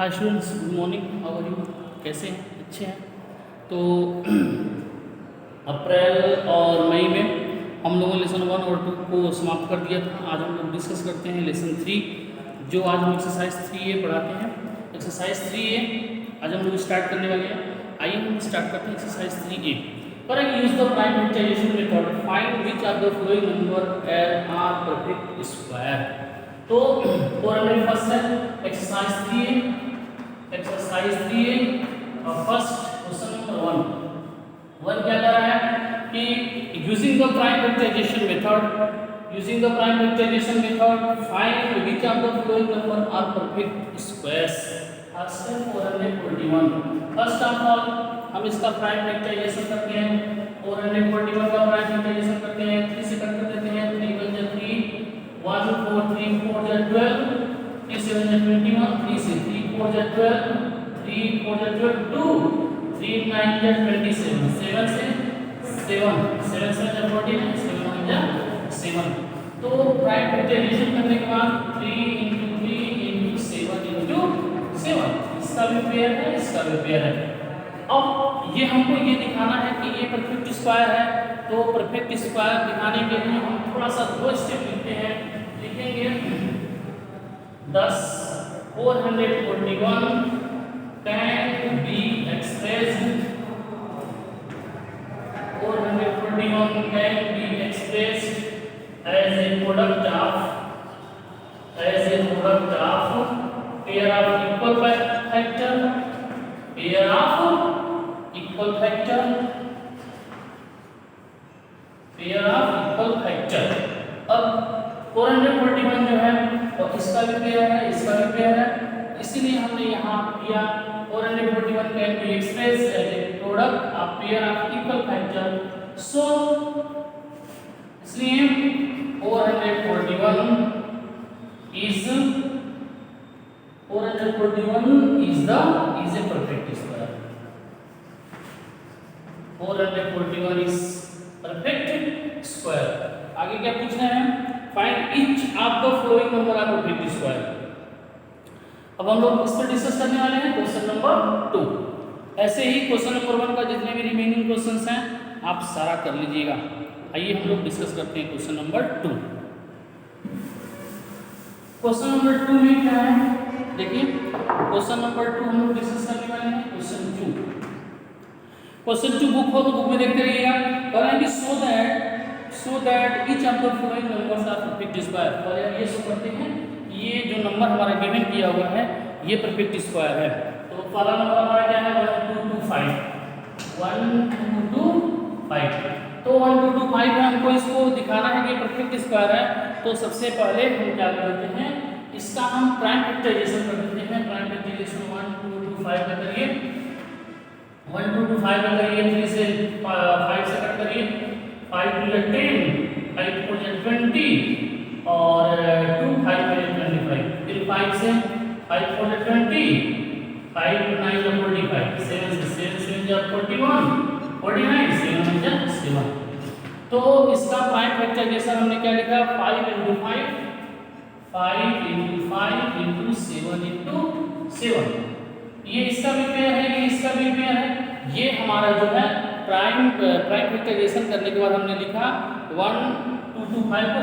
Hi students, good morning. How are you? कैसे हैं? अच्छे हैं। तो अप्रैल और मई में हम लोगों ने लेसन 1 और 2 को समाप्त कर दिया था। आज हम लोग डिस्कस करते हैं लेसन 3, जो आज हम एक्सरसाइज 3A पढ़ाते हैं। एक्सरसाइज 3A आज हम लोग स्टार्ट करने वाले हैं। आइए हम स्टार्ट करते हैं exercise 3A। Correct, use the prime factorisation method, find which of the following number are perfect square. तो और हमें फर्स्ट है exercise 3A। Exercise 3A first question number 1 क्या कर रहा है कि using the prime factorisation method find which of the following number are perfect squares. First है 441। फर्स्ट ऑफ ऑल हम इसका प्राइम फैक्टराइजेशन करते हैं। 441 का प्राइम फैक्टराइजेशन करते हैं, 3 से कट कर देते हैं। 3 1 जा 3, 1 4 3 4 जा 12, 3 7 जा 21, 3 से 3 4 जा 12, 3 4 जा 12, 2 3 9 जा 27, 7 से 7 7 7 जा 49, 7 1 जा 7। तो प्राइम फैक्टराइजेशन करने के बाद 3 × 3 × 7 × 7, इसका भी पेयर है, इसका भी पेयर है। अब ये हमको ये दिखाना है कि ये परफेक्ट स्क्वायर है। तो परफेक्ट स्क्वायर दिखाने के लिए हम थोड़ा सा 2 स्टेप लिखते हैं। लिखेंगे 10 441 can be expressed 441 can be expressed as a product of pair of equal factor अब 441 जो है और इसका भी पेयर है, इसका भी पेयर है, इसीलिए हमने यहाँ किया 441 can be express as a product of pair of equal factor. So इसलिए 441 is a perfect square। 441 is perfect square। आगे क्या पूछना है? Find each of the following number are perfect square. अब हम लोग इस पर डिस्कस करने वाले हैं क्वेश्चन नंबर 2। ऐसे ही क्वेश्चन नंबर 1 का जितने भी रिमेनिंग क्वेश्चंस हैं आप सारा कर लीजिएगा। आइए हम लोग डिस्कस करते हैं क्वेश्चन नंबर 2। क्वेश्चन नंबर 2 में क्या है देखिए। क्वेश्चन नंबर 2 हम लोग डिस्कस करने वाले हैं क्वेश्चन 2 बुक हो तो बुक में देखते रहिएगा। कह रहे हैं कि so that each of the following numbers are perfect square। और ये शो करते हैं ये जो नंबर हमारा गिवन किया हुआ है ये परफेक्ट स्क्वायर है। तो पहला नंबर हमारा क्या है 1225। 1225 तो 1225 है, हमको इसको दिखाना है कि परफेक्ट स्क्वायर है। तो सबसे पहले हम क्या करते हैं, इसका हम प्राइम फैक्टराइजेशन कर देते हैं। प्राइम फैक्टराइजेशन 1225 का करिए, 1225 का करिए, 3 से 5 से कट करिए, 5 2 जा 10, 5 4 जा 20 और 2 5 जा 25। फिर 5 से 5 4 जा 20, 5 9 जा 45, 7 से 7 7 जा 41, 49 7 जा 7। तो इसका प्राइम फैक्टराइजेशन हमने क्या लिखा 5 × 5 5 × 5 × 7 × 7। ये इसका भी पेयर है, ये इसका भी पेयर है। ये हमारा जो है प्राइम फैक्टराइजेशन करने के बाद हमने लिखा 1225 को 5 ×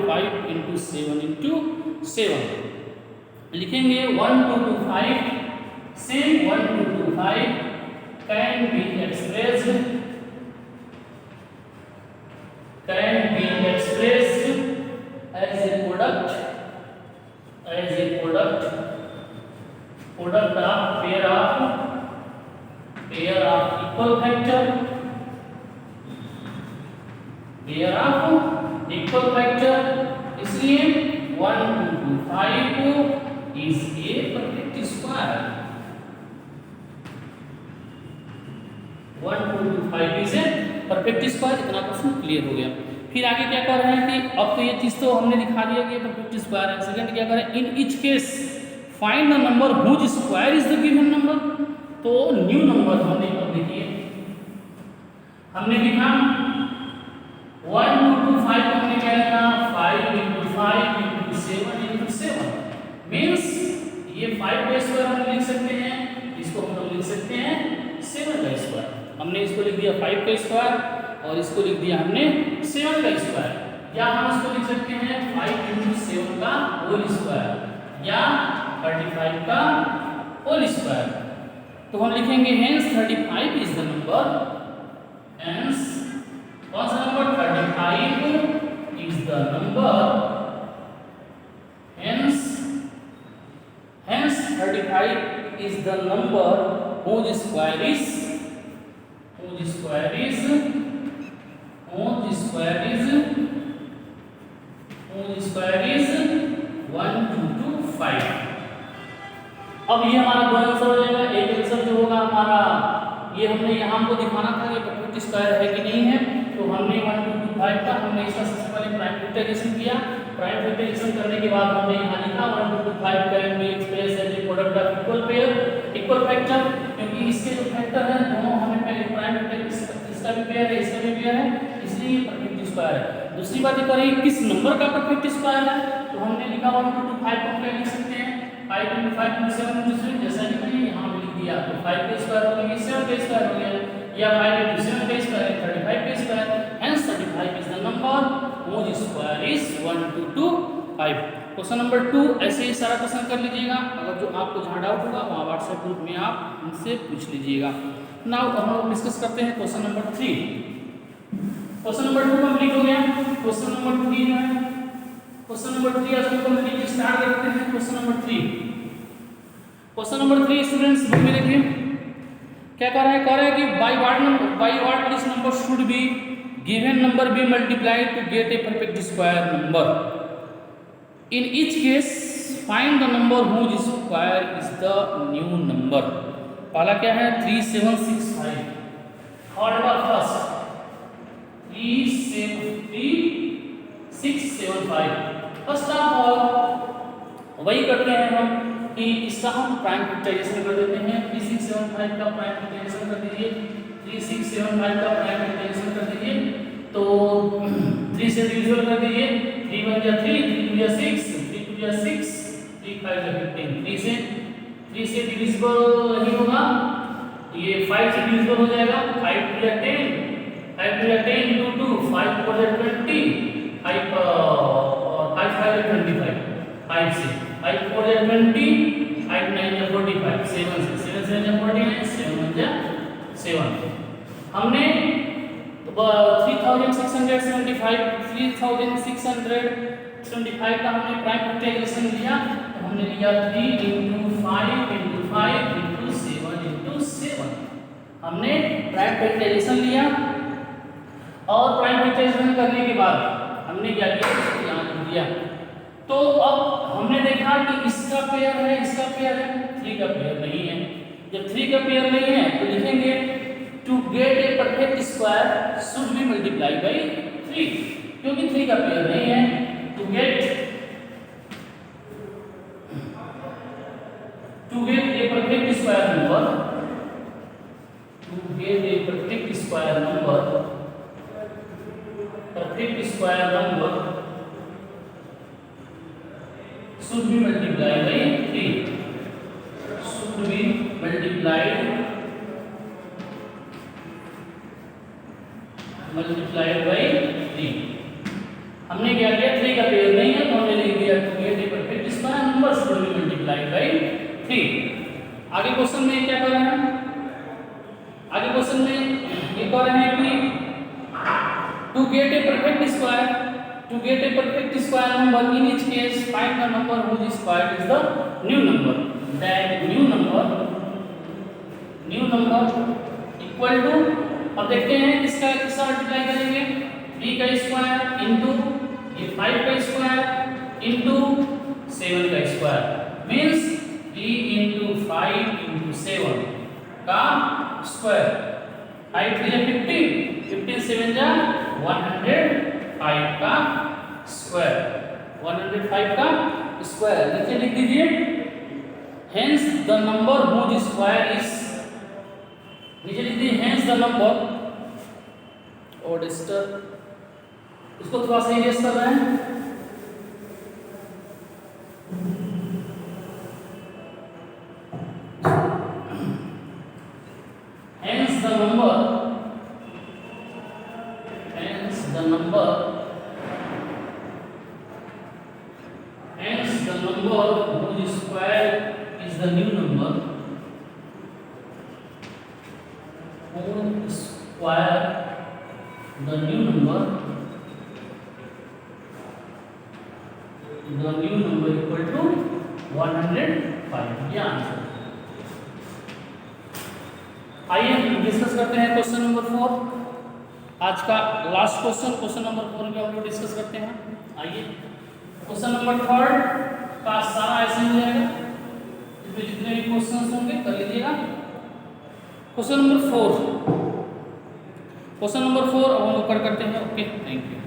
5 × 7 × 7 लिखेंगे। 1225 से 1225 can be expressed as a product of pair of equal factor। इसलिए 1225 is a perfect square। 1225 is a perfect square। इतना क्वेश्चन क्लियर हो गया। फिर आगे क्या कर रहे हैं कि अब तो ये चीज तो हमने दिखा दिया कि परफेक्ट स्क्वायर है। सेकंड क्या करें, in each case find the number whose square is the given number. तो न्यू नंबर हमने अब देखिए हमने लिखा 1225 को हमने क्या लिखा 5 × 5 × 7 × 7 मींस ये 5 का स्क्वायर हम लिख सकते हैं, इसको हम लोग लिख सकते हैं 7 का स्क्वायर। हमने इसको लिख दिया 5 का स्क्वायर और इसको लिख दिया हमने 7 का स्क्वायर, या हम इसको लिख सकते हैं 5 × 7 का होल स्क्वायर या 35 का होल स्क्वायर। तो हम लिखेंगे hence 35 is the number, hence कौन सा number 35 is the number, hence 35 is the number whose square is 1 2 2 5। अब ये हमारा दो आंसर हो जाएगा। एक आंसर जो होगा हमारा, ये हमने यहाँ को दिखाना था कि परफेक्ट स्क्वायर है कि नहीं है, तो हमने 1 2 2 5 का हमने इसका सबसे पहले प्राइम फैक्टराइजेशन किया। प्राइम फैक्टराइजेशन करने के बाद हमने यहाँ लिखा 1 2 2 5 can be expressed as a product of equal pair, equal factor, क्योंकि इसके जो फैक्टर है दोनों हमें पहले प्राइम फैक्टर, इसका भी पेयर है इसका भी पेयर है, इसलिए ये परफेक्ट स्क्वायर है। दूसरी बात ये करें किस नंबर का परफेक्ट स्क्वायर है, तो हमने लिखा 1 2 2 5 को हम क्या लिख सकते हैं 5 × 5 × 7 × 7, जैसा कि मैंने यहाँ पे लिख दिया। तो 5 का स्क्वायर हो गया 7 का स्क्वायर हो गया, या 5 × 7 का स्क्वायर 35 का square, hence 35 is the number whose square is 1 2 2 5। Question number 2 ऐसे ही सारा क्वेश्चन कर लीजिएगा। अगर जो आपको जहाँ डाउट होगा वहाँ व्हाट्सएप ग्रुप में आप उनसे पूछ लीजिएगा। नाउ हम लोग डिस्कस करते हैं question number 3। Question number 2 complete हो गया। क्वेश्चन नंबर 3 है, क्वेश्चन नंबर 3 आज हम कंप्लीट स्टार्ट करते हैं। Question number 3, question number 3 students book में देखिए क्या कह रहा है, कह रहा है कि by what this number should B given number be multiplied to get a perfect square number. In each case find the number whose square is the new number. पहला क्या है 3765, थर्ड का फर्स्ट 3735। फर्स्ट ऑफ ऑल वही करते हैं हम कि इसका हम प्राइम फैक्टराइजेशन कर देते हैं। 3675 का प्राइम फैक्टराइजेशन कर दीजिए, 3675 का प्राइम फैक्टराइजेशन कर दीजिए, तो 3 से डिविजिबल कर दीजिए, 3 1 या 3, 3 2 या 6, 3 2 या 6, 3 5 या 15। 3 से डिविजिबल नहीं होगा, ये 5 से डिविजिबल हो जाएगा, 5 2 या 10, 5 2 या 10 2 2, 5 4 या 20, 5 5 5 या 25, 5 से 5 4 या 20, 5 9 या 45, 7 से 7 7 या 49, 7 1 या 7। हमने 3675 का हमने प्राइम फैक्टराइजेशन लिया, तो हमने लिया 3 × 5 × 5 × 7 × 7। हमने प्राइम फैक्टराइजेशन लिया और प्राइम फैक्टराइजेशन करने के बाद हमने क्या किया, इसको यहाँ लिख दिया। तो अब हमने देखा कि इसका पेयर है, इसका पेयर है, 3 का पेयर नहीं है। जब 3 का पेयर नहीं है तो लिखेंगे to get a perfect square should be multiplied by 3, क्योंकि 3 का पेयर नहीं है। to get a perfect square number, to get a perfect square number should be multiplied by 3, should be multiplied by 3। हमने क्या किया, 3 का पेयर नहीं है तो हमने लिख दिया to get a perfect square number should be multiplied by 3। आगे क्वेश्चन में क्या कर रहे हैं, आगे क्वेश्चन में ये कह रहे हैं कि to get a perfect square number in each case find the number whose square is the new number, that new number equal to, अब देखते हैं इसका किसका मल्टीप्लाई करेंगे, 3 का स्क्वायर इंटू ये 5 का स्क्वायर इंटू 7 का स्क्वायर, मीन्स 3 × 5 × 7 का स्क्वायर, 5 3 15, 15 7 जा 105 का स्क्वायर, 105 का स्क्वायर। नीचे लिख दीजिए hence the number whose square is, नीचे लिख दीजिए हेंस द नंबर, और डिस्टर इसको थोड़ा सा इरेज कर रहे हैं, the number whose square is the new number, whose square the new number equal to 105, ये आंसर। आइए डिस्कस करते हैं क्वेश्चन नंबर 4, आज का लास्ट क्वेश्चन नंबर 4 में हम लोग डिस्कस करते हैं। आइए क्वेश्चन नंबर 3 का सारा ऐसे हो जाएगा, इसमें जितने भी क्वेश्चंस होंगे कर लीजिएगा। क्वेश्चन नंबर 4 अब हम लोग करते हैं। Okay, thank you.